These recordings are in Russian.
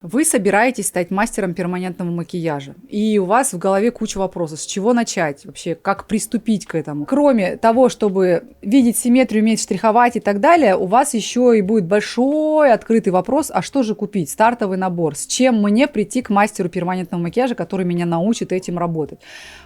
Вы собираетесь стать мастером перманентного макияжа, и у вас в голове куча вопросов, с чего начать вообще, как приступить к этому. Кроме того, чтобы видеть симметрию, уметь штриховать и так далее, у вас еще и будет большой открытый вопрос, а что же купить, стартовый набор, с чем мне прийти к мастеру перманентного макияжа, который меня научит этим работать.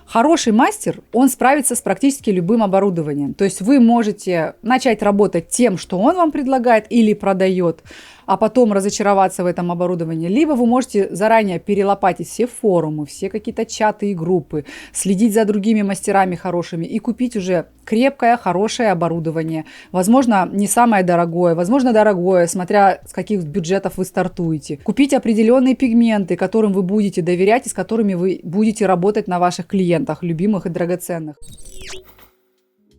Хороший мастер, он справится с практически любым оборудованием, то есть вы можете начать работать тем, что он вам предлагает или продает, а потом разочароваться в этом оборудовании. Либо вы можете заранее перелопатить все форумы, все какие-то чаты и группы, следить за другими мастерами хорошими и купить уже крепкое, хорошее оборудование. Возможно, не самое дорогое, возможно, дорогое, смотря с каких бюджетов вы стартуете. Купить определенные пигменты, которым вы будете доверять и с которыми вы будете работать на ваших клиентах, любимых и драгоценных.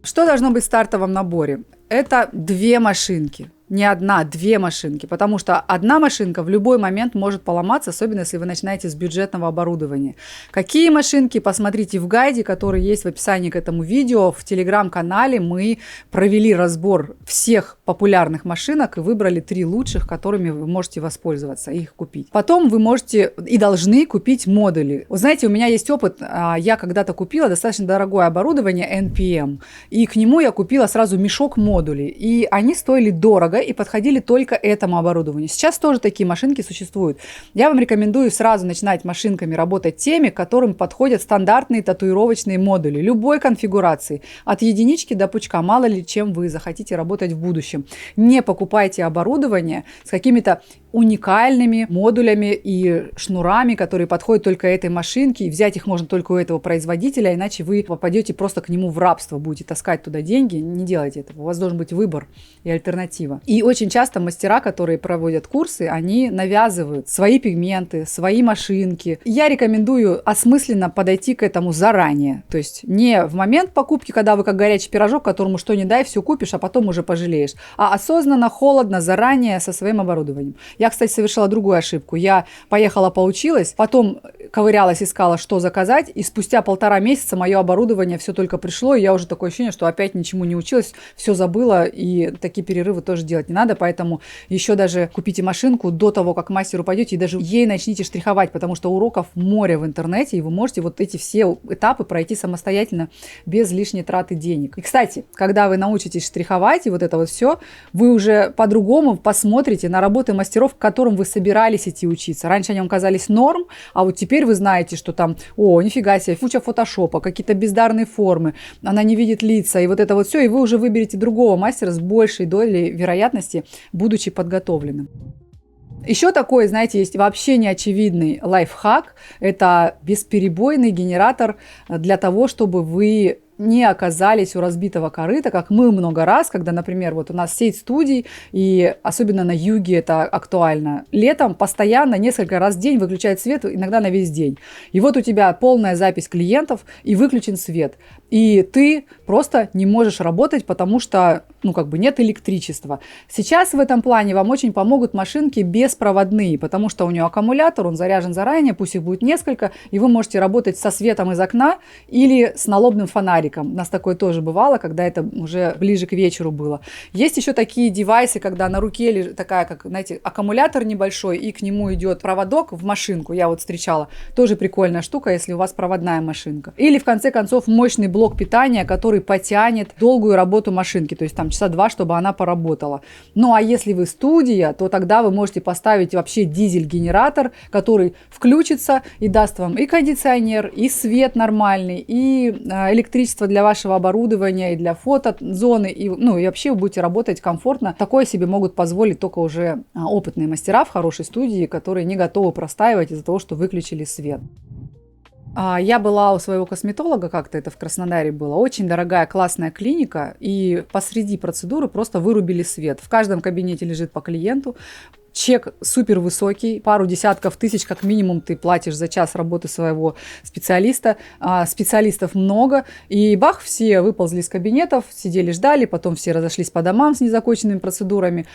Что должно быть в стартовом наборе? Это 2 машинки. Не одна, 2 машинки, потому что одна машинка в любой момент может поломаться, особенно если вы начинаете с бюджетного оборудования. Какие машинки? Посмотрите в гайде, который есть в описании к этому видео. В телеграм-канале мы провели разбор всех популярных машинок и выбрали 3 лучших, которыми вы можете воспользоваться и их купить. Потом вы можете и должны купить модули. Вы знаете, у меня есть опыт, я когда-то купила достаточно дорогое оборудование NPM, и к нему я купила сразу мешок модулей, и они стоили дорого, и подходили только этому оборудованию. Сейчас тоже такие машинки существуют. Я вам рекомендую сразу начинать машинками работать теми, которым подходят стандартные татуировочные модули любой конфигурации, от единички до пучка, мало ли чем вы захотите работать в будущем. Не покупайте оборудование с какими-то уникальными модулями и шнурами, которые подходят только этой машинке, и взять их можно только у этого производителя, иначе вы попадете просто к нему в рабство, будете таскать туда деньги. Не делайте этого, у вас должен быть выбор и альтернатива. И очень часто мастера, которые проводят курсы, они навязывают свои пигменты, свои машинки. Я рекомендую осмысленно подойти к этому заранее. То есть не в момент покупки, когда вы как горячий пирожок, которому что ни дай, все купишь, а потом уже пожалеешь. А осознанно, холодно, заранее со своим оборудованием. Я, кстати, совершила другую ошибку. Я поехала, поучилась, потом ковырялась, искала, что заказать, и спустя 1,5 месяца мое оборудование все только пришло, и я уже такое ощущение, что опять ничему не училась, все забыла, и такие перерывы тоже делать не надо, поэтому еще даже купите машинку до того, как к мастеру пойдете, и даже ей начните штриховать, потому что уроков море в интернете, и вы можете вот эти все этапы пройти самостоятельно, без лишней траты денег. И, кстати, когда вы научитесь штриховать и вот это вот все, вы уже по-другому посмотрите на работы мастеров, к которым вы собирались идти учиться. Раньше они вам казались норм, а вот теперь вы знаете, что там, нифига себе, куча фотошопа, какие-то бездарные формы, она не видит лица, и вот это вот все, и вы уже выберете другого мастера с большей долей вероятности, будучи подготовленным. Еще такой, знаете, есть вообще неочевидный лайфхак. Это бесперебойный генератор для того, чтобы вы не оказались у разбитого корыта, как мы много раз, когда, например, вот у нас сеть студий, и особенно на юге это актуально, летом постоянно несколько раз в день выключает свет, иногда на весь день. И вот у тебя полная запись клиентов и выключен свет. И ты просто не можешь работать, потому что, нет электричества. Сейчас в этом плане вам очень помогут машинки беспроводные, потому что у нее аккумулятор, он заряжен заранее, пусть их будет несколько, и вы можете работать со светом из окна или с налобным фонариком. У нас такое тоже бывало, когда это уже ближе к вечеру было. Есть еще такие девайсы, когда на руке лежит такая, как, знаете, аккумулятор небольшой, и к нему идет проводок в машинку. Я вот встречала. Тоже прикольная штука, если у вас проводная машинка. Или, в конце концов, мощный блок питания, который потянет долгую работу машинки. То есть там часа 2, чтобы она поработала. Ну, а если вы студия, то тогда вы можете поставить вообще дизель-генератор, который включится и даст вам и кондиционер, и свет нормальный, и электричество для вашего оборудования и для фотозоны, и вообще вы будете работать комфортно. Такое себе могут позволить только уже опытные мастера в хорошей студии, которые не готовы простаивать из-за того, что выключили свет. Я была у своего косметолога, как-то это в Краснодаре было, очень дорогая классная клиника, и посреди процедуры просто вырубили свет. В каждом кабинете лежит по клиенту. Чек супер высокий, пару десятков тысяч как минимум ты платишь за час работы своего специалиста. Специалистов много, и бах, все выползли из кабинетов, сидели, ждали, потом все разошлись по домам с незаконченными процедурами.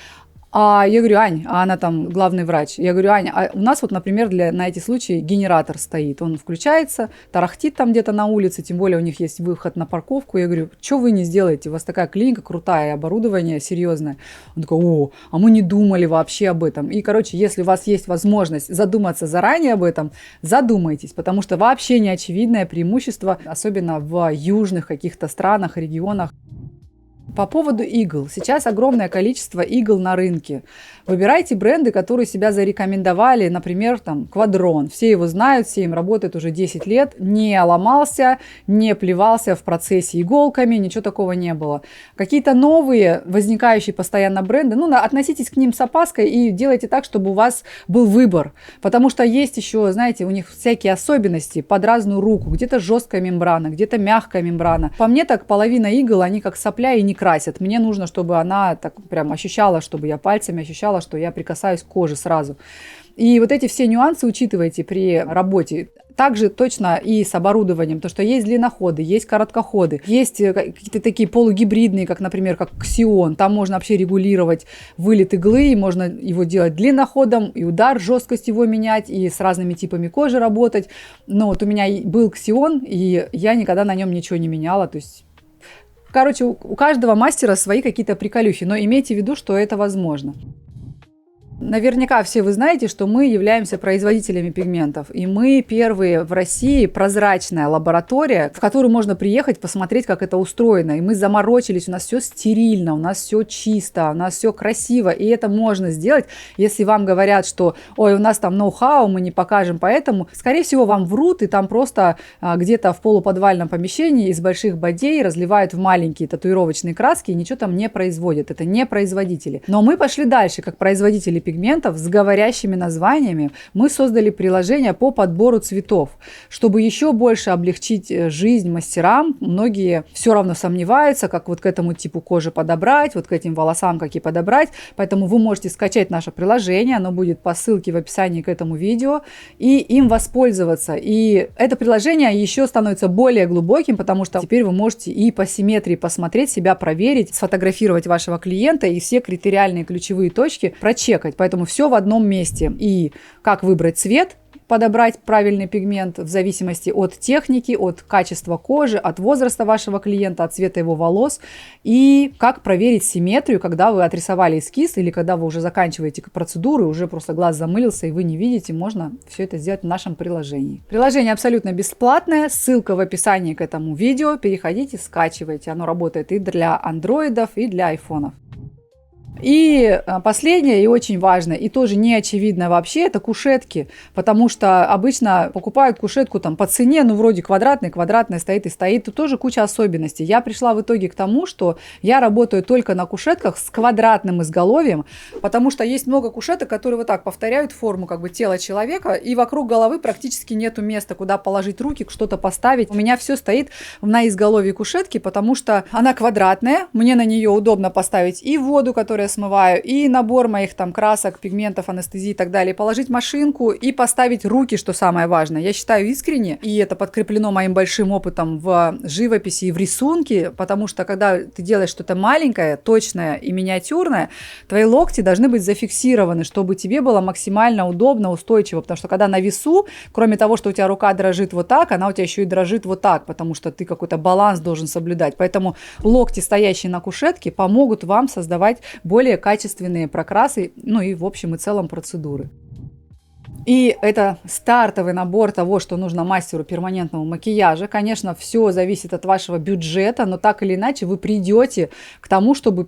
А я говорю: Ань, а она там главный врач. Я говорю: Аня, а у нас вот, например, на эти случаи генератор стоит. Он включается, тарахтит там где-то на улице, тем более у них есть выход на парковку. Я говорю: что вы не сделаете? У вас такая клиника крутая, и оборудование серьезное. Он такой: о, а мы не думали вообще об этом. И, короче, если у вас есть возможность задуматься заранее об этом, задумайтесь, потому что вообще неочевидное преимущество, особенно в южных каких-то странах, регионах. По поводу игл. Сейчас огромное количество игл на рынке. Выбирайте бренды, которые себя зарекомендовали. Например, там Квадрон. Все его знают, все им работают уже 10 лет. Не ломался, не плевался в процессе иголками, ничего такого не было. Какие-то новые, возникающие постоянно бренды, относитесь к ним с опаской и делайте так, чтобы у вас был выбор. Потому что есть еще, знаете, у них всякие особенности под разную руку. Где-то жесткая мембрана, где-то мягкая мембрана. По мне так половина игл, они как сопля и не красят. Мне нужно, чтобы она так прям ощущала, чтобы я пальцами ощущала, что я прикасаюсь к коже сразу. И вот эти все нюансы учитывайте при работе. Также точно и с оборудованием, потому что есть длинноходы, есть короткоходы, есть какие-то такие полугибридные, как, например, как Ксион. Там можно вообще регулировать вылет иглы, и можно его делать длинноходом, и удар, жесткость его менять, и с разными типами кожи работать. Но вот у меня был Ксион, и я никогда на нем ничего не меняла, то есть... Короче, у каждого мастера свои какие-то приколюхи, но имейте в виду, что это возможно. Наверняка все вы знаете, что мы являемся производителями пигментов. И мы первые в России прозрачная лаборатория, в которую можно приехать, посмотреть, как это устроено. И мы заморочились, у нас все стерильно, у нас все чисто, у нас все красиво. И это можно сделать, если вам говорят, что ой, у нас там ноу-хау, мы не покажем, поэтому, скорее всего, вам врут, и там просто где-то в полуподвальном помещении из больших бодей разливают в маленькие татуировочные краски и ничего там не производят. Это не производители. Но мы пошли дальше, как производители пигментов с говорящими названиями. Мы создали приложение по подбору цветов, чтобы еще больше облегчить жизнь мастерам. Многие все равно сомневаются, как вот к этому типу кожи подобрать, вот к этим волосам какие подобрать. Поэтому вы можете скачать наше приложение, оно будет по ссылке в описании к этому видео, и им воспользоваться. И это приложение еще становится более глубоким, потому что теперь вы можете и по симметрии посмотреть, себя проверить, сфотографировать вашего клиента и все критериальные ключевые точки прочекать. Поэтому все в одном месте. И как выбрать цвет, подобрать правильный пигмент в зависимости от техники, от качества кожи, от возраста вашего клиента, от цвета его волос. И как проверить симметрию, когда вы отрисовали эскиз или когда вы уже заканчиваете процедуру, уже просто глаз замылился и вы не видите, можно все это сделать в нашем приложении. Приложение абсолютно бесплатное, ссылка в описании к этому видео. Переходите, скачивайте. Оно работает и для андроидов, и для айфонов. И последнее, и очень важное, и тоже не очевидно вообще, это кушетки, потому что обычно покупают кушетку там по цене, вроде квадратная стоит и стоит, тут тоже куча особенностей. Я пришла в итоге к тому, что я работаю только на кушетках с квадратным изголовьем, потому что есть много кушеток, которые вот так повторяют форму как бы тела человека, и вокруг головы практически нету места, куда положить руки, что-то поставить. У меня все стоит на изголовье кушетки, потому что она квадратная, мне на нее удобно поставить и воду, которая смываю, и набор моих там красок, пигментов, анестезии и так далее, положить машинку и поставить руки, что самое важное. Я считаю искренне, и это подкреплено моим большим опытом в живописи и в рисунке, потому что когда ты делаешь что-то маленькое, точное и миниатюрное, твои локти должны быть зафиксированы, чтобы тебе было максимально удобно, устойчиво, потому что когда на весу, кроме того, что у тебя рука дрожит вот так, она у тебя еще и дрожит вот так, потому что ты какой-то баланс должен соблюдать. Поэтому локти, стоящие на кушетке, помогут вам создавать более качественные прокрасы, и в общем и целом процедуры. И это стартовый набор того, что нужно мастеру перманентного макияжа. Конечно, все зависит от вашего бюджета, но так или иначе вы придете к тому, чтобы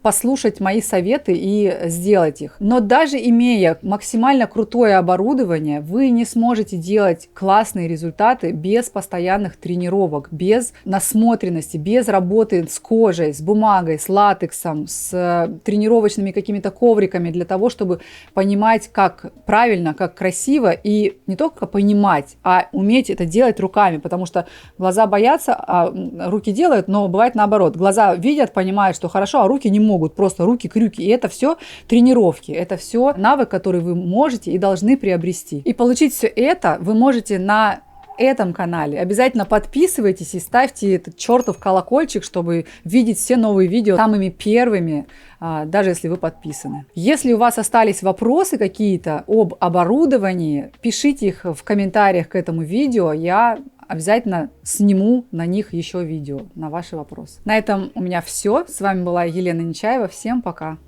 послушать мои советы и сделать их. Но даже имея максимально крутое оборудование, вы не сможете делать классные результаты без постоянных тренировок, без насмотренности, без работы с кожей, с бумагой, с латексом, с тренировочными какими-то ковриками для того, чтобы понимать, как правильно, как красиво, и не только понимать, а уметь это делать руками, потому что глаза боятся, а руки делают, но бывает наоборот. Глаза видят, понимают, что хорошо, а руки не могут, просто руки-крюки. И это все тренировки, это все навык, который вы можете и должны приобрести. И получить все это вы можете на этом канале. Обязательно подписывайтесь и ставьте этот чертов колокольчик, чтобы видеть все новые видео самыми первыми, даже если вы подписаны. Если у вас остались вопросы какие-то об оборудовании, пишите их в комментариях к этому видео, я обязательно сниму на них еще видео, на ваши вопросы. На этом у меня все. С вами была Елена Нечаева. Всем пока!